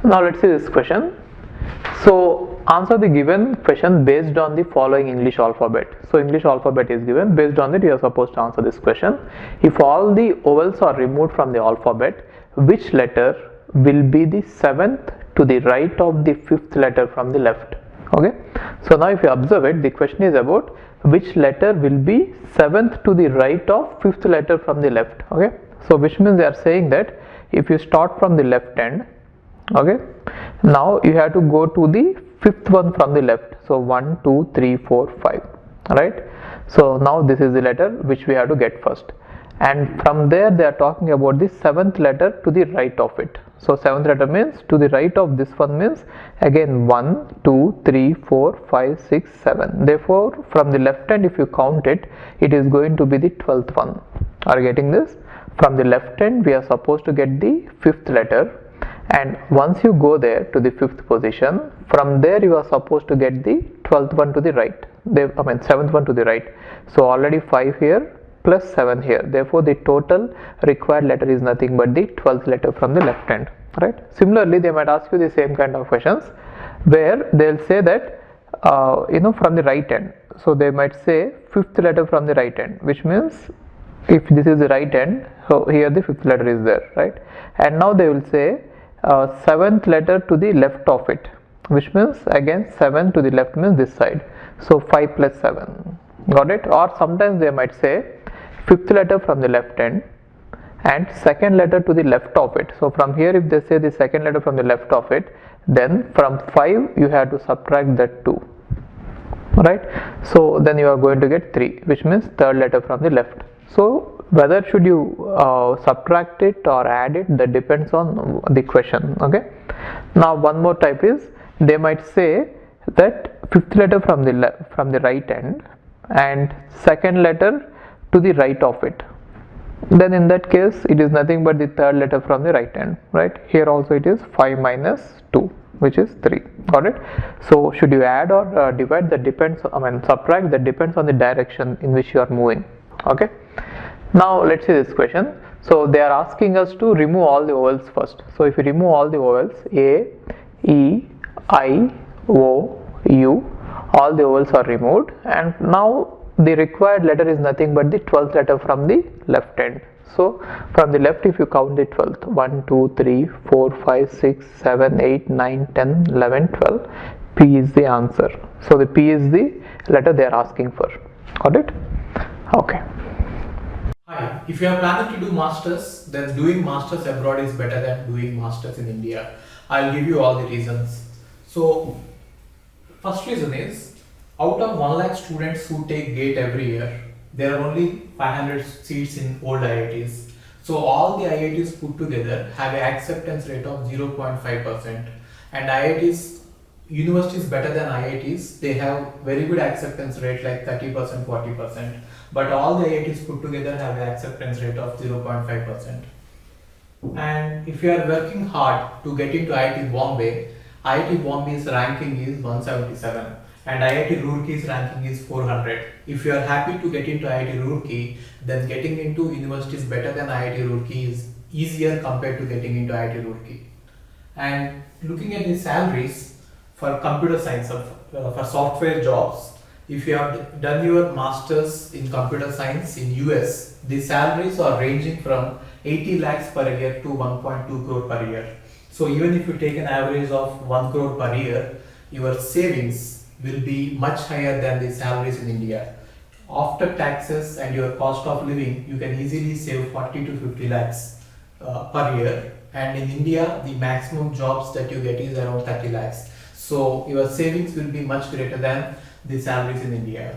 Now let's see this question. So answer the given question based on the following English alphabet. So English alphabet is given, based on that you are supposed to answer this question. If all the vowels are removed from the alphabet, which letter will be the 7th to the right of the 5th letter from the left? Okay, so now if you observe it, the question is about which letter will be 7th to the right of 5th letter from the left. Okay, so which means they are saying that if you start from the left end, okay, now you have to go to the 5th one from the left. So 1 2 3 4 5, right? So now this is the letter which we have to get first, and from there they are talking about the 7th letter to the right of it. So 7th letter means to the right of this one means again 1 2 3 4 5 6 7. Therefore from the left end, if you count it, it is going to be the 12th one. Are you getting this? From the left end we are supposed to get the 5th letter, and once you go there to the 5th position, from there you are supposed to get the 12th one to the right, 7th one to the right. So already 5 here plus 7 here, therefore the total required letter is nothing but the 12th letter from the left hand, right? Similarly they might ask you the same kind of questions where they'll say that from the right hand. So they might say 5th letter from the right hand, which means if this is the right hand, so here the 5th letter is there, right? And now they will say 7th letter to the left of it, which means again 7 to the left means this side, so 5 plus 7. Got it? Or sometimes they might say 5th letter from the left end and 2nd letter to the left of it. So from here if they say the 2nd letter from the left of it, then from 5 you have to subtract that 2, right? So then you are going to get 3, which means 3rd letter from the left. So whether should you subtract it or add it, that depends on the question. Okay, now one more type is they might say that 5th letter from the right end and 2nd letter to the right of it, then in that case it is nothing but the 3rd letter from the right hand, right? Here also it is 5 minus 2, which is 3. Got it? So should you add or divide, that depends, subtract, that depends on the direction in which you are moving. Okay, now let's see this question. So they are asking us to remove all the vowels first. So if you remove all the vowels, A, E, I, O, U, all the vowels are removed, and now the required letter is nothing but the 12th letter from the left end. So from the left if you count the 12th, 1 2 3 4 5 6 7 8 9 10 11 12, P is the answer. So the P is the letter they are asking for. Got it? Okay. Hi, if you are planning to do masters, then doing masters abroad is better than doing masters in India. I'll give you all the reasons. So first reason is, out of 1 lakh students who take GATE every year, there are only 500 seats in old IITs. So all the IITs put together have an acceptance rate of 0.5%, and IITs, universities better than IITs, they have very good acceptance rate like 30%, 40%, but all the IITs put together have an acceptance rate of 0.5%. And if you are working hard to get into IIT Bombay's ranking is 177. And IIT Roorkee's ranking is 400. If you are happy to get into IIT Roorkee, then getting into universities better than IIT Roorkee is easier compared to getting into IIT Roorkee. And looking at the salaries for computer science, for software jobs, if you have done your masters in computer science in US, the salaries are ranging from 80 lakhs per year to 1.2 crore per year. So even if you take an average of 1 crore per year, your savings will be much higher than the salaries in India. After taxes and your cost of living, you can easily save 40 to 50 lakhs per year. And in India, the maximum jobs that you get is around 30 lakhs. So your savings will be much greater than the salaries in India.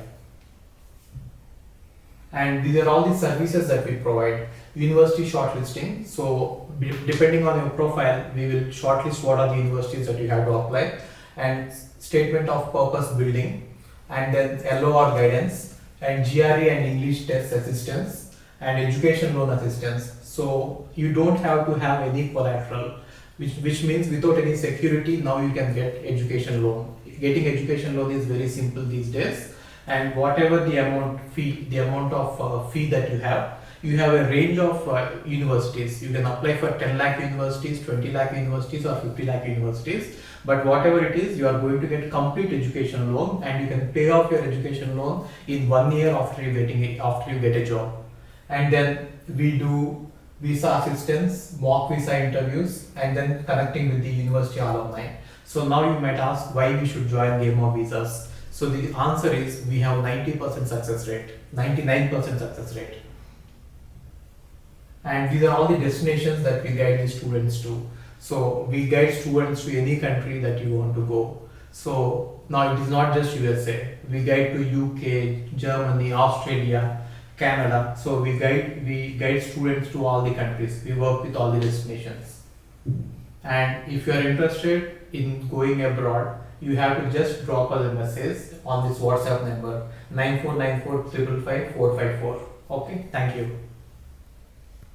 And these are all the services that we provide. University shortlisting. So depending on your profile, we will shortlist what are the universities that you have to apply. And statement of purpose building, and then LOR guidance, and GRE and English test assistance, and education loan assistance. So you don't have to have any collateral, which means without any security, now you can get education loan. Getting education loan is very simple these days, and whatever the amount of fee that you have, you have a range of universities. You can apply for 10 lakh universities, 20 lakh universities, or 50 lakh universities. But whatever it is, you are going to get complete education loan, and you can pay off your education loan in 1 year after you get a job. And then we do visa assistance, mock visa interviews, and then connecting with the university alumni. So now you might ask why we should join Game of Visas. So the answer is we have 90% success rate, 99% success rate. And these are all the destinations that we guide the students to. So we guide students to any country that you want to go. So now it is not just USA. We guide to UK, Germany, Australia, Canada. So we guide students to all the countries. We work with all the destinations. And if you are interested in going abroad, you have to just drop us a message on this WhatsApp number 9494 555 454. Okay, thank you.